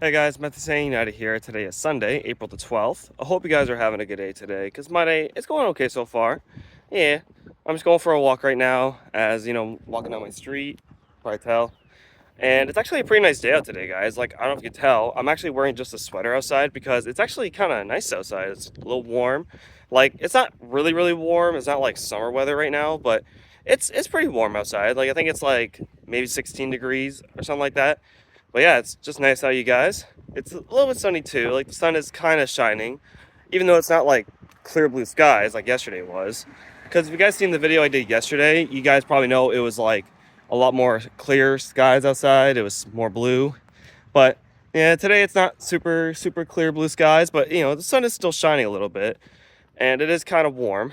Hey guys, Methane United here. Today is Sunday, April the 12th. I hope you guys are having a good day today, because my day is going okay so far. Yeah, I'm just going for a walk right now, as you know, walking down my street, probably tell. And it's actually a pretty nice day out today, guys. Like, I don't know if you can tell, I'm actually wearing just a sweater outside because it's actually kind of nice outside. It's a little warm. Like, it's not really, really warm. It's not like summer weather right now, but it's pretty warm outside. Like, I think it's like maybe 16 degrees or something like that. But yeah, it's just nice out, you guys. It's a little bit sunny too. Like, the sun is kind of shining, even though it's not like clear blue skies like yesterday was. Because if you guys seen the video I did yesterday, you guys probably know it was like a lot more clear skies outside. It was more blue. But yeah, today it's not super clear blue skies, but you know, the sun is still shining a little bit and it is kind of warm.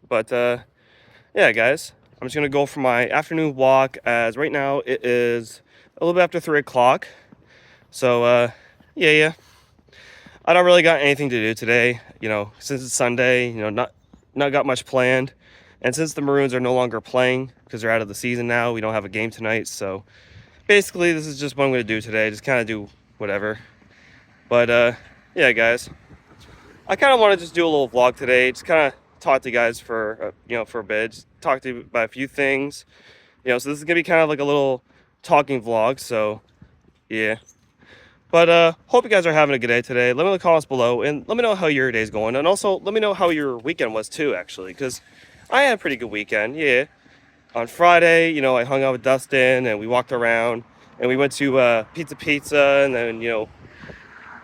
But yeah, guys, I'm just gonna go for my afternoon walk, as right now it is a little bit after 3 o'clock. So yeah, I don't really got anything to do today, you know, since it's Sunday. You know, not got much planned. And since the Maroons are no longer playing because they're out of the season now, we don't have a game tonight. So basically, this is just what I'm going to do today. Just kind of do whatever. But yeah, guys, I kind of want to just do a little vlog today. Just kind of talk to you guys for you know, for a bit. Just talk to you about a few things. You know, so this is going to be kind of like a little talking vlog. So yeah. But hope you guys are having a good day today. Let me know in the comments below, and let me know how your day's going, and also let me know how your weekend was too, actually, because I had a pretty good weekend. Yeah, on Friday, you know, I hung out with Dustin and we walked around, and we went to Pizza, and then, you know,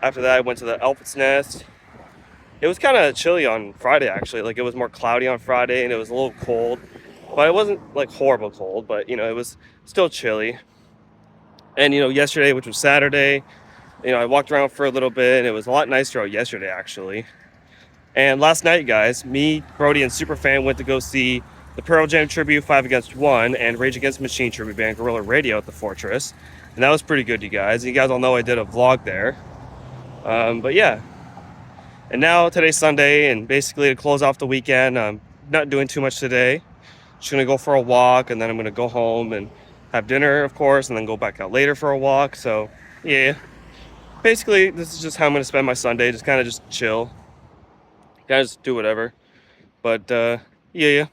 after that I went to the Elf's Nest. It was kind of chilly on Friday, actually. Like, it was more cloudy on Friday and it was a little cold, but it wasn't like horrible cold, but you know, it was still chilly. And you know, yesterday, which was Saturday, you know, I walked around for a little bit and it was a lot nicer out yesterday, actually. And last night, guys, me, Brody, and Superfan went to go see the Pearl Jam tribute 5 Against 1 and Rage Against the Machine tribute band Gorilla Radio at the Fortress. And that was pretty good, you guys. You guys all know I did a vlog there. But yeah. And now today's Sunday, and basically to close off the weekend, I'm not doing too much today. Just gonna go for a walk, and then I'm gonna go home and have dinner, of course, and then go back out later for a walk. So yeah. Basically, this is just how I'm gonna spend my Sunday. Just kind of just chill. Kind of just do whatever. But yeah.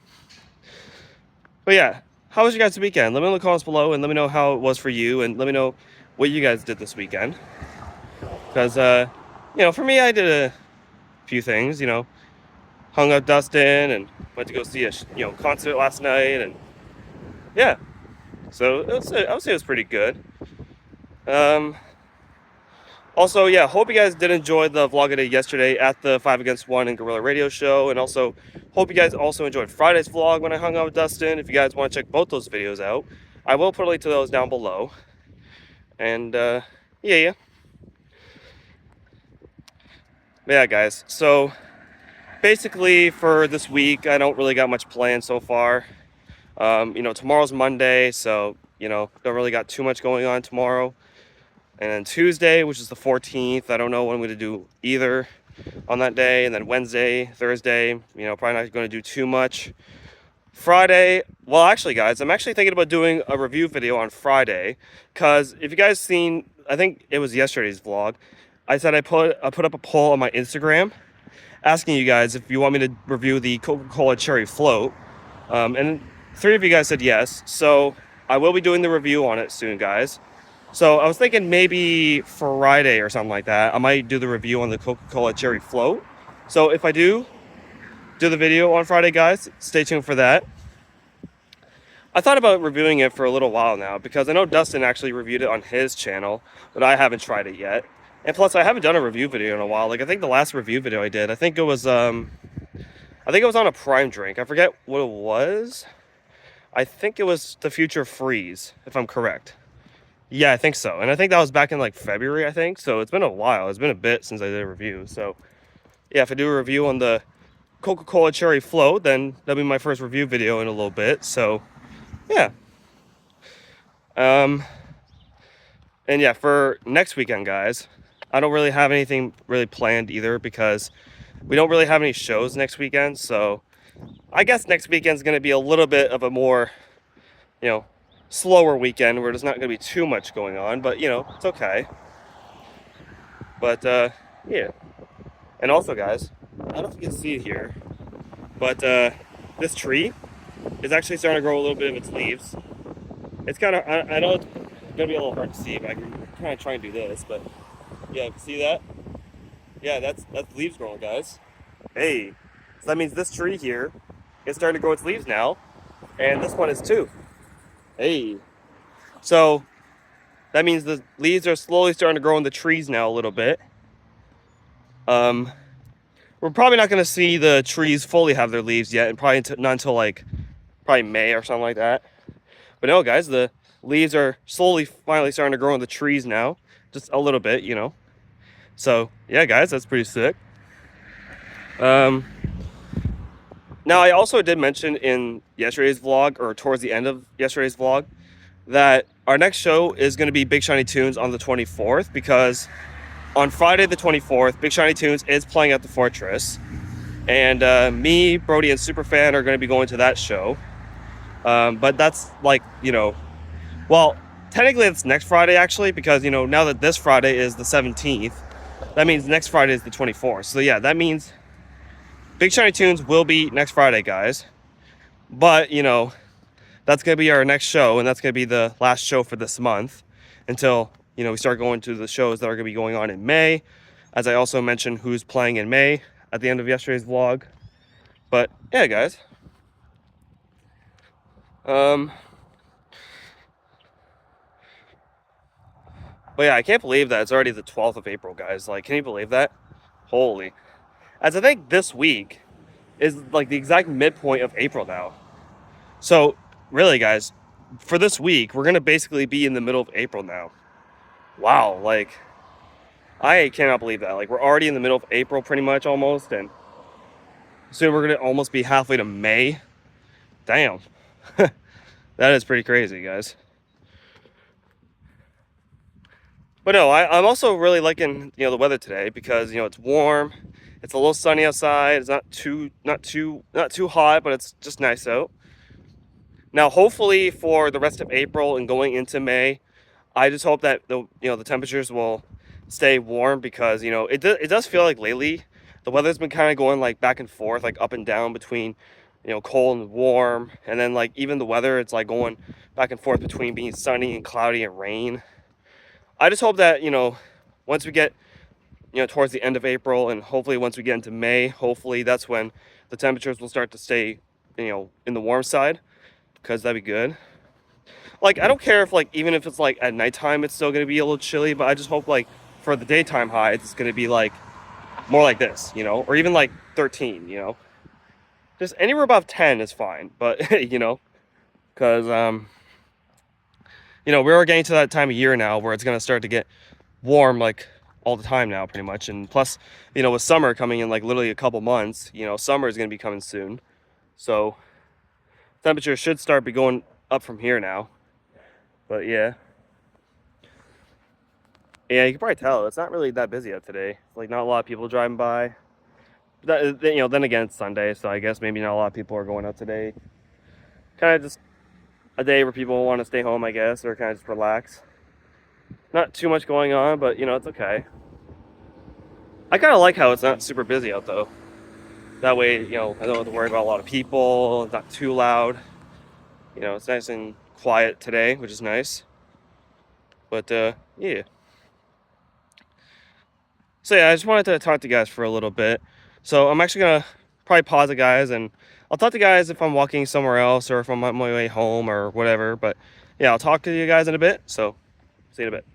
But yeah, how was your guys' weekend? Let me know in the comments below, and let me know how it was for you, and let me know what you guys did this weekend. Because you know, for me, I did a few things. You know, hung out Dustin and went to go see a concert last night, and yeah. So I would say it was pretty good. Also, yeah, hope you guys did enjoy the vlog I did yesterday at the 5 Against 1 and Gorilla Radio show. And also, hope you guys also enjoyed Friday's vlog when I hung out with Dustin. If you guys want to check both those videos out, I will put a link to those down below. And, yeah. Yeah, guys. So, basically, for this week, I don't really got much planned so far. You know, tomorrow's Monday, so, you know, don't really got too much going on tomorrow. And then Tuesday, which is the 14th, I don't know what I'm going to do either on that day. And then Wednesday, Thursday, you know, probably not going to do too much. Friday, well, actually, guys, I'm actually thinking about doing a review video on Friday. Because if you guys seen, I think it was yesterday's vlog, I said I put up a poll on my Instagram asking you guys if you want me to review the Coca-Cola Cherry Float. And 3 of you guys said yes. So I will be doing the review on it soon, guys. So I was thinking maybe Friday or something like that, I might do the review on the Coca-Cola Cherry Float. So if I do the video on Friday, guys, stay tuned for that. I thought about reviewing it for a little while now, because I know Dustin actually reviewed it on his channel, but I haven't tried it yet. And plus, I haven't done a review video in a while. Like, I think the last review video I did, I think it was on a Prime drink. I forget what it was. I think it was the Future Freeze, if I'm correct. Yeah, I think so. And I think that was back in like February, I think. So it's been a while. It's been a bit since I did a review. So yeah, if I do a review on the Coca-Cola Cherry Float, then that'll be my first review video in a little bit. So yeah. And yeah, for next weekend, guys, I don't really have anything really planned either, because we don't really have any shows next weekend. So I guess next weekend's going to be a little bit of a more, you know, slower weekend where there's not going to be too much going on, but you know, it's okay. But yeah. And also, guys, I don't know if you can see it here, but this tree is actually starting to grow a little bit of its leaves. It's kind of, I know it's gonna be a little hard to see, but I can kind of try and do this. But yeah, you can see that? Yeah, that's leaves growing, guys. Hey, so that means this tree here is starting to grow its leaves now, and this one is too. Hey, so that means the leaves are slowly starting to grow in the trees now a little bit. Um, we're probably not going to see the trees fully have their leaves yet, and probably not until like probably May or something like that. But no, guys, the leaves are slowly, finally starting to grow in the trees now, just a little bit, you know. So yeah, guys, that's pretty sick. Um, Now, I also did mention in yesterday's vlog, or towards the end of yesterday's vlog, that our next show is going to be Big Shiny Tunes on the 24th, because on Friday the 24th, Big Shiny Tunes is playing at the Fortress. And me, Brody, and Superfan are going to be going to that show. But that's like, you know, well, technically it's next Friday, actually, because, you know, now that this Friday is the 17th, that means next Friday is the 24th. So yeah, that means Big Shiny Tunes will be next Friday, guys. But, you know, that's going to be our next show, and that's going to be the last show for this month until, you know, we start going to the shows that are going to be going on in May. As I also mentioned who's playing in May at the end of yesterday's vlog. But yeah, guys. But yeah, I can't believe that it's already the 12th of April, guys. Like, can you believe that? Holy. As I think this week is like the exact midpoint of April now. So really, guys, for this week, we're going to basically be in the middle of April now. Wow, like, I cannot believe that. Like, we're already in the middle of April pretty much almost, and soon we're going to almost be halfway to May. Damn. That is pretty crazy, guys. But no, I'm also really liking, you know, the weather today, because, you know, it's warm, it's a little sunny outside, it's not too hot, but it's just nice out. Now, hopefully for the rest of April and going into May, I just hope that the temperatures will stay warm, because, you know, it does feel like lately the weather's been kind of going like back and forth, like up and down between, you know, cold and warm, and then like even the weather, it's like going back and forth between being sunny and cloudy and rain. I just hope that, you know, once we get, you know, towards the end of April, and hopefully once we get into May, hopefully that's when the temperatures will start to stay, you know, in the warm side, because that'd be good. Like, I don't care if, like, even if it's like at nighttime it's still gonna be a little chilly, but I just hope like for the daytime highs it's gonna be like more like this, you know, or even like 13, you know. Just anywhere above 10 is fine, but you know, because you know, we're getting to that time of year now where it's gonna start to get warm like all the time now, pretty much. And plus, you know, with summer coming in like literally a couple months, you know, summer is gonna be coming soon, so temperatures should start be going up from here now. But yeah, you can probably tell it's not really that busy out today. Like, not a lot of people driving by. That, you know, then again, it's Sunday, so I guess maybe not a lot of people are going out today. Kind of just a day where people want to stay home, I guess, or kind of just relax. Not too much going on, but, you know, it's okay. I kind of like how it's not super busy out, though. That way, you know, I don't have to worry about a lot of people. It's not too loud. You know, it's nice and quiet today, which is nice. But, yeah. So yeah, I just wanted to talk to you guys for a little bit. So I'm actually gonna probably pause it, guys, and I'll talk to you guys if I'm walking somewhere else or if I'm on my way home or whatever. But yeah, I'll talk to you guys in a bit. So see you in a bit.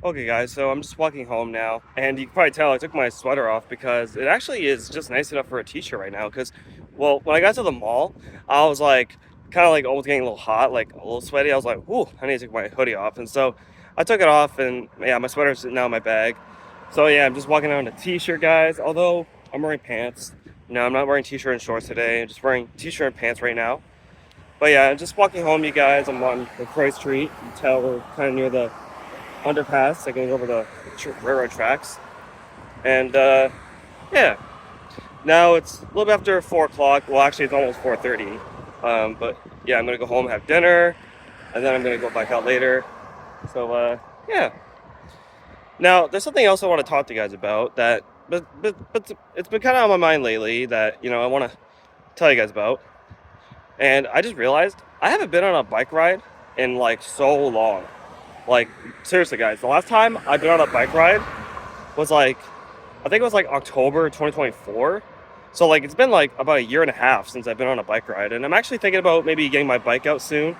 Okay, guys, so I'm just walking home now, and you can probably tell I took my sweater off because it actually is just nice enough for a t-shirt right now. Because, well, when I got to the mall, I was like, kind of like almost getting a little hot, like a little sweaty. I was like, whoo, I need to take my hoodie off. And so I took it off, and yeah, my sweater's now in my bag. So yeah, I'm just walking around in a t-shirt, guys, although I'm wearing pants. No, I'm not wearing t-shirt and shorts today. I'm just wearing t-shirt and pants right now. But yeah, I'm just walking home, you guys. I'm on the Croy Street. You can tell we're kind of near the underpass, like going over the railroad tracks. And yeah, now it's a little bit after 4 o'clock. Well, actually, it's almost 4:30. But yeah, I'm gonna go home, have dinner, and then I'm gonna go back out later. So yeah. Now, there's something else I want to talk to you guys about that, but it's been kind of on my mind lately that I want to tell you guys about. And I just realized I haven't been on a bike ride in like so long. Like seriously, guys, the last time I've been on a bike ride was like I think it was like October 2024. So like it's been like about a year and a half since I've been on a bike ride, and I'm actually thinking about maybe getting my bike out soon.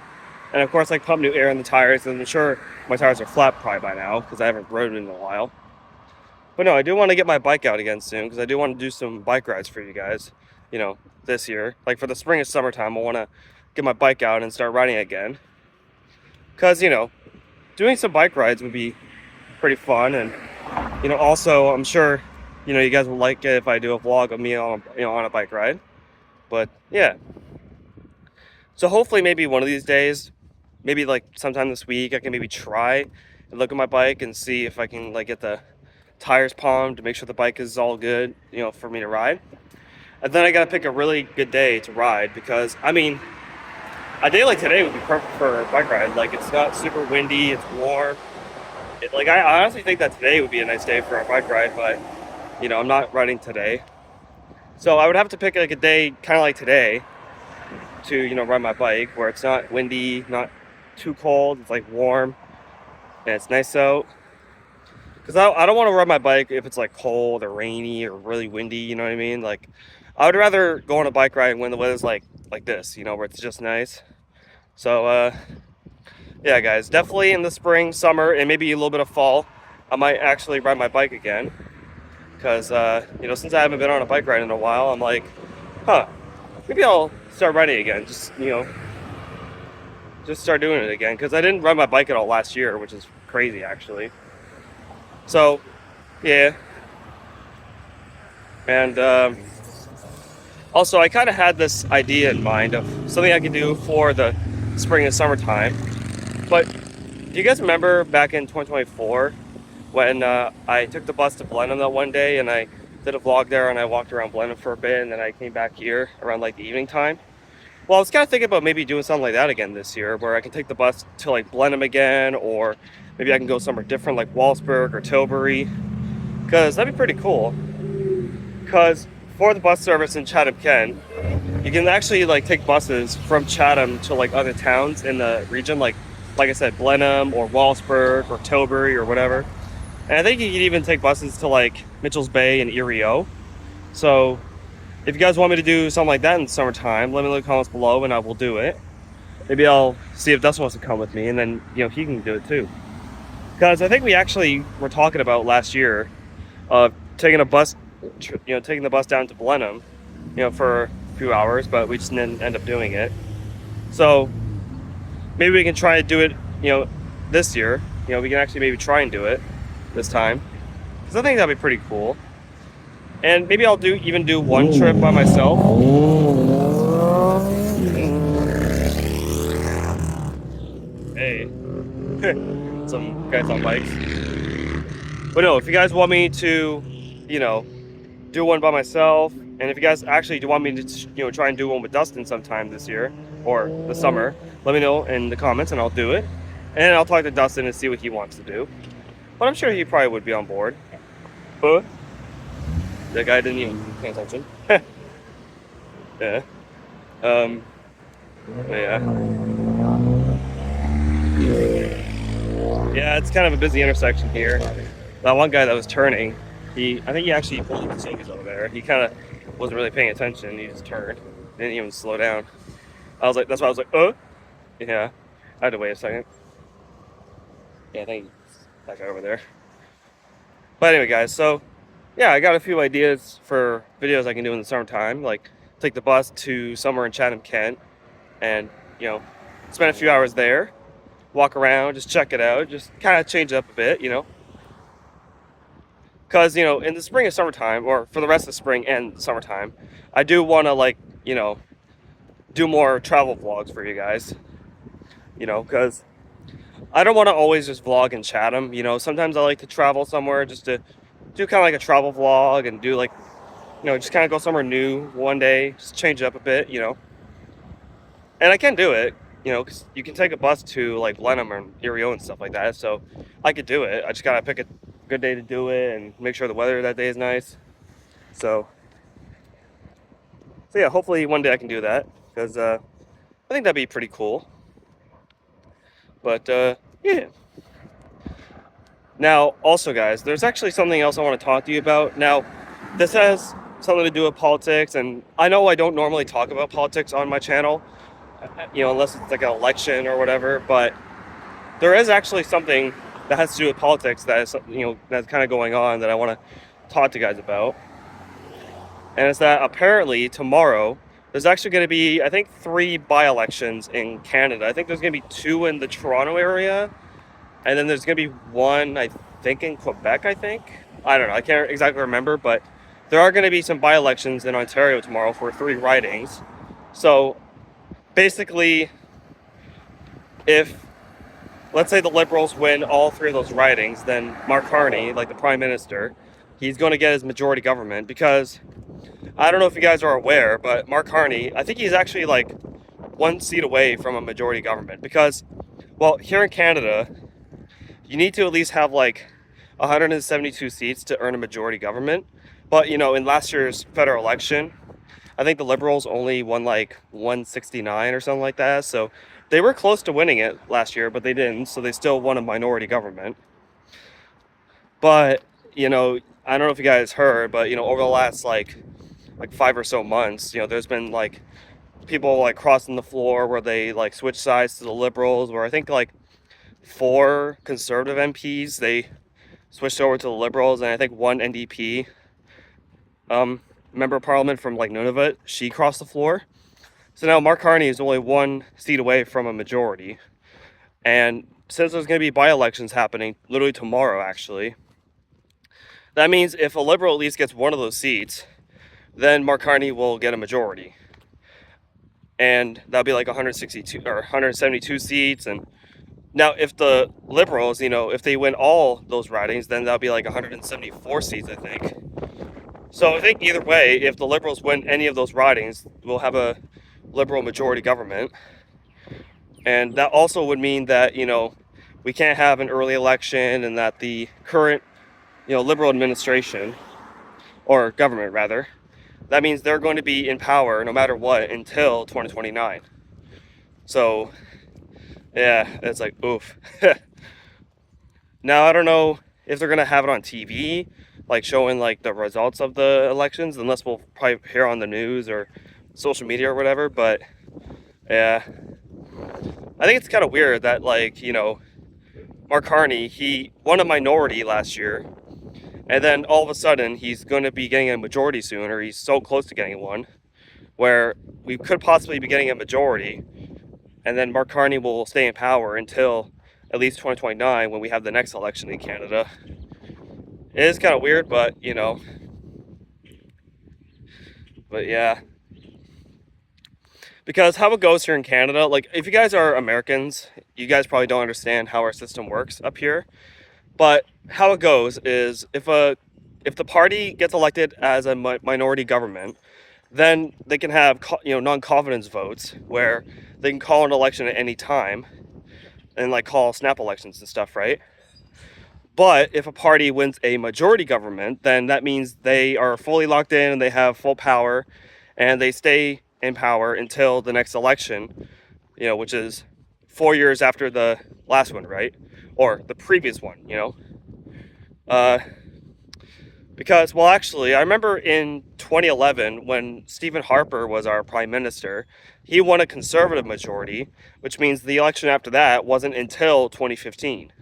And of course, like pump new air in the tires, and I'm sure my tires are flat probably by now because I haven't ridden in a while. But no, I do want to get my bike out again soon because I do want to do some bike rides for you guys, this year. Like for the spring and summertime, I want to get my bike out and start riding again. Because, doing some bike rides would be pretty fun. And, also, I'm sure, you guys would like it if I do a vlog of me on a bike ride. But yeah. So hopefully maybe one of these days, maybe like sometime this week, I can maybe try and look at my bike and see if I can like get the tires pumped to make sure the bike is all good, for me to ride. And then I gotta pick a really good day to ride because I mean, a day like today would be perfect for a bike ride. Like it's not super windy, it's warm. Like I honestly think that today would be a nice day for a bike ride, but I'm not riding today. So I would have to pick like a day kind of like today to ride my bike where it's not windy, not too cold, it's like warm and it's nice out. Because I don't want to ride my bike if it's like cold or rainy or really windy, you know what I mean? Like I would rather go on a bike ride when the weather's like this, where it's just nice. So yeah, guys, definitely in the spring, summer, and maybe a little bit of fall, I might actually ride my bike again. Because since I haven't been on a bike ride in a while, I'm like, maybe I'll start riding again. Just start doing it again. Because I didn't ride my bike at all last year, which is crazy actually. So yeah, and also I kind of had this idea in mind of something I could do for the spring and summertime. But do you guys remember back in 2024 when I took the bus to Blenheim that one day and I did a vlog there and I walked around Blenheim for a bit and then I came back here around like the evening time? Well, I was kind of thinking about maybe doing something like that again this year where I can take the bus to like Blenheim again, or maybe I can go somewhere different like Walsburg or Tilbury, because that'd be pretty cool. Because for the bus service in Chatham, Kent, you can actually like take buses from Chatham to like other towns in the region, like I said, Blenheim or Walsburg or Tilbury or whatever. And I think you can even take buses to like Mitchell's Bay and Erie. So if you guys want me to do something like that in the summertime, let me know in the comments below and I will do it. Maybe I'll see if Dustin wants to come with me, and then he can do it too. Because I think we actually were talking about last year of taking a bus, taking the bus down to Blenheim, for a few hours, but we just didn't end up doing it. So maybe we can try to do it, this year. We can actually maybe try and do it this time, because I think that'd be pretty cool. And maybe I'll even do one trip by myself. Hey, some guys on bikes. But no, if you guys want me to, do one by myself, and if you guys actually do want me to, try and do one with Dustin sometime this year or the summer, let me know in the comments and I'll do it. And I'll talk to Dustin and see what he wants to do. But I'm sure he probably would be on board. But that guy didn't even pay attention. Yeah. Yeah. Yeah, it's kind of a busy intersection here. That one guy that was turning, I think he actually pulled the focus over there. He kind of wasn't really paying attention. He just turned, didn't even slow down. That's why I was like, yeah. I had to wait a second. Yeah, I think that guy over there. But anyway, guys, so yeah, I got a few ideas for videos I can do in the summertime, like take the bus to somewhere in Chatham, Kent, and spend a few hours there, walk around, just check it out, just kind of change it up a bit, because in the spring and summertime, or for the rest of the spring and summertime, I do want to do more travel vlogs for you guys, because I don't want to always just vlog in Chatham. Sometimes I like to travel somewhere just to do kind of like a travel vlog and do just kind of go somewhere new one day, just change it up a bit, and I can do it, because you can take a bus to like Blenheim or Erie and stuff like that, so I could do it. I just gotta pick a good day to do it and make sure the weather that day is nice. So yeah, hopefully one day I can do that because I think that'd be pretty cool. But yeah. Now, also, guys, there's actually something else I want to talk to you about. Now, this has something to do with politics, and I know I don't normally talk about politics on my channel, unless it's like an election or whatever. But there is actually something that has to do with politics that is, that's kind of going on that I want to talk to you guys about. And it's that apparently tomorrow there's actually going to be, I think, 3 by-elections in Canada. I think there's going to be 2 in the Toronto area, and then there's going to be 1, I think, in Quebec, I think. I don't know. I can't exactly remember, but there are going to be some by-elections in Ontario tomorrow for 3 ridings. So basically, if, let's say the Liberals win all 3 of those ridings, then Mark Carney, like the Prime Minister, he's going to get his majority government because, I don't know if you guys are aware, but Mark Carney, I think he's actually like 1 seat away from a majority government because, well, here in Canada, you need to at least have like 172 seats to earn a majority government. But, in last year's federal election, I think the Liberals only won like 169 or something like that. So they were close to winning it last year, but they didn't. So they still won a minority government. But, I don't know if you guys heard, but, over the last like 5 or so months, there's been like people like crossing the floor where they like switch sides to the Liberals, where I think like 4 conservative MPs, they switched over to the Liberals, and I think 1 NDP member of parliament from like Nunavut, she crossed the floor. So now Mark Carney is only 1 seat away from a majority. And since there's going to be by-elections happening literally tomorrow, actually, that means if a Liberal at least gets 1 of those seats, then Mark Carney will get a majority. And that'll be like 162 or 172 seats. And now if the Liberals, if they win all those ridings, then that'll be like 174 seats, I think. So I think either way, if the Liberals win any of those ridings, we'll have a Liberal majority government. And that also would mean that, we can't have an early election, and that the current, Liberal administration, or government rather, that means they're going to be in power no matter what until 2029. So, yeah, it's like, oof. Now, I don't know if they're going to have it on TV, like showing like the results of the elections, unless we'll probably hear on the news or social media or whatever. But yeah, I think it's kind of weird that like, Mark Carney, he won a minority last year, and then all of a sudden he's going to be getting a majority soon, or he's so close to getting one, where we could possibly be getting a majority, and then Mark Carney will stay in power until at least 2029 when we have the next election in Canada. It is kind of weird, but but yeah, because how it goes here in Canada, like if you guys are Americans, you guys probably don't understand how our system works up here. But how it goes is if the party gets elected as a minority government, then they can have non-confidence votes where they can call an election at any time and like call snap elections and stuff, right? But if a party wins a majority government, then that means they are fully locked in and they have full power, and they stay in power until the next election, which is 4 years after the last one, right? Or the previous one, because, well, actually, I remember in 2011 when Stephen Harper was our prime minister, he won a conservative majority, which means the election after that wasn't until 2015,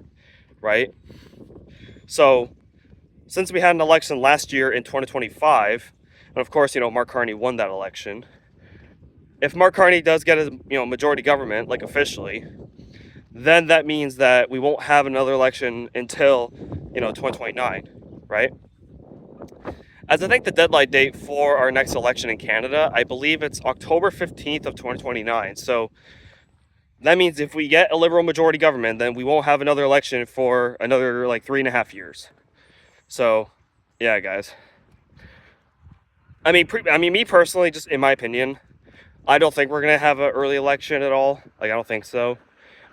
right? So, since we had an election last year in 2025, and of course, Mark Carney won that election. If Mark Carney does get a majority government, like officially, then that means that we won't have another election until 2029, right? As I think the deadline date for our next election in Canada, I believe it's October 15th of 2029. So that means if we get a Liberal majority government, then we won't have another election for another like 3.5 years. So, yeah, guys. I mean, me personally, just in my opinion, I don't think we're gonna have an early election at all. Like, I don't think so.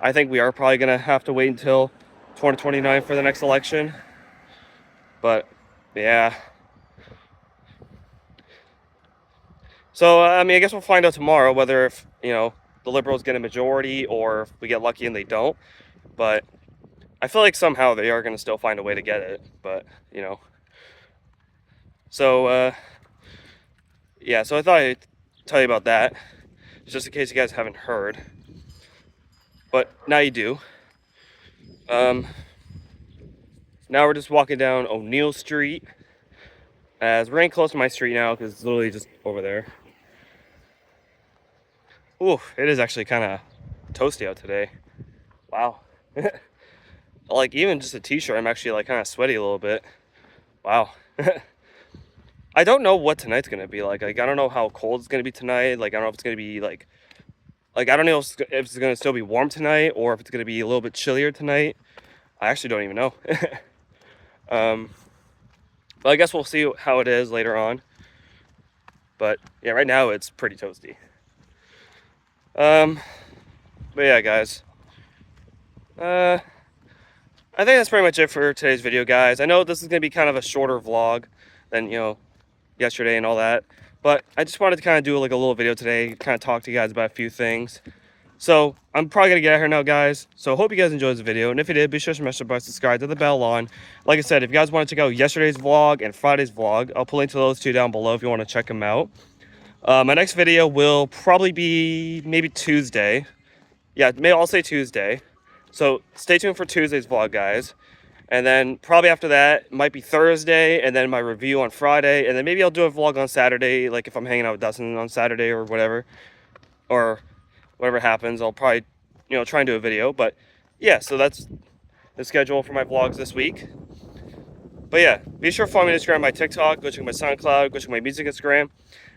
I think we are probably gonna have to wait until 2029 for the next election. But yeah. So I mean, I guess we'll find out tomorrow whether if the Liberals get a majority or if we get lucky and they don't. But I feel like somehow they are going to still find a way to get it. But so yeah. So I thought I'd tell you about that, just in case you guys haven't heard. But now you do. Now we're just walking down O'Neill Street, as we're getting close to my street now because it's literally just over there. Ooh, it is actually kind of toasty out today. Wow. Like even just a t-shirt, I'm actually like kind of sweaty a little bit. Wow. I don't know what tonight's gonna be like. Like I don't know how cold it's gonna be tonight. Like I don't know if it's gonna be like I don't know if it's gonna still be warm tonight or if it's gonna be a little bit chillier tonight. I actually don't even know. But I guess we'll see how it is later on. But yeah, right now it's pretty toasty. But yeah, guys. I think that's pretty much it for today's video, guys. I know this is gonna be kind of a shorter vlog than yesterday and all that, but I just wanted to kind of do like a little video today, kind of talk to you guys about a few things. So I'm probably gonna get out of here now, guys. So hope you guys enjoyed this video, and if you did, be sure to smash the button, subscribe to the bell on. Like I said, if you guys want to check out yesterday's vlog and Friday's vlog, I'll put a link to those two down below if you want to check them out. My next video will probably be maybe Tuesday. Yeah, maybe I'll say Tuesday. So stay tuned for Tuesday's vlog, guys. And then probably after that, it might be Thursday, and then my review on Friday, and then maybe I'll do a vlog on Saturday, like if I'm hanging out with Dustin on Saturday or whatever. Or whatever happens, I'll probably, try and do a video. But yeah, so that's the schedule for my vlogs this week. But yeah, be sure to follow me on Instagram, my TikTok, go check my SoundCloud, go check my music Instagram,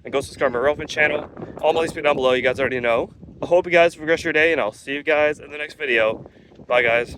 and go subscribe to my Relevant channel. All my links down below, you guys already know. I hope you guys have a great rest of your day, and I'll see you guys in the next video. Bye, guys.